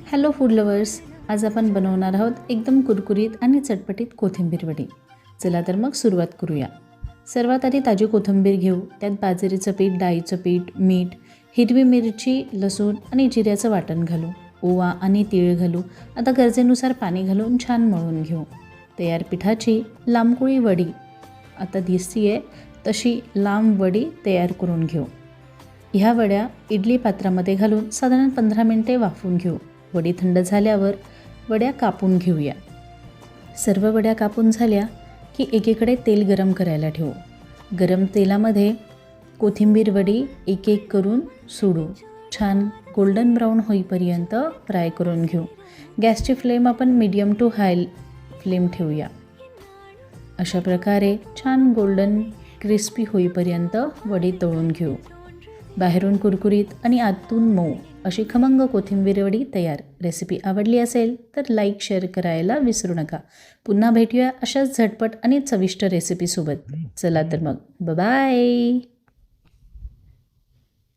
Hello food lovers, आज आपण बनवणार आहोत एकदम कुरकुरीत आणि चटपटीत कोथिंबीर वडी. चला तर मग सुरुवात करूया. सर्वात आधी ताजी कोथिंबीर घेऊ. त्यात बाजरीचं पीठ, डाळीचं पीठ, मीठ, हिरवी मिरची, लसूण आणि जिऱ्याचं वाटण घालू. ओवा आणि तीळ घालू. आता गरजेनुसार पाणी घालून छान मळून घेऊ. तयार पिठाची लांबकुळी वडी, आता दिसतीये तशी लांब वडी तयार करून घेऊ. ह्या वड्या इडली पात्रामध्ये घालून साधारण 15 मिनिटे वाफवून घेऊ. वडी थंड झाल्यावर वड्या कापून घेऊया. सर्व वड्या कापून झाल्या की एकीकडे तेल गरम करायला ठेवू. गरम तेलामध्ये कोथिंबीर वडी एक एक करून सोडू. छान गोल्डन ब्राऊन होईपर्यंत फ्राय करून घेऊ. गॅसची फ्लेम आपण मीडियम टू हाय फ्लेम ठेवूया. अशा प्रकारे छान गोल्डन क्रिस्पी होईपर्यंत वडी तळून घेऊ. बाहेरून कुरकुरीत आणि आतून मऊ अशी खमंग कोथिंबीर वडी तयार. रेसिपी आवडली असेल तर लाईक शेअर करायला विसरू नका. पुन्हा भेटूया अशाच झटपट आणि चविष्ट रेसिपीसोबत. चला तर मग बाय.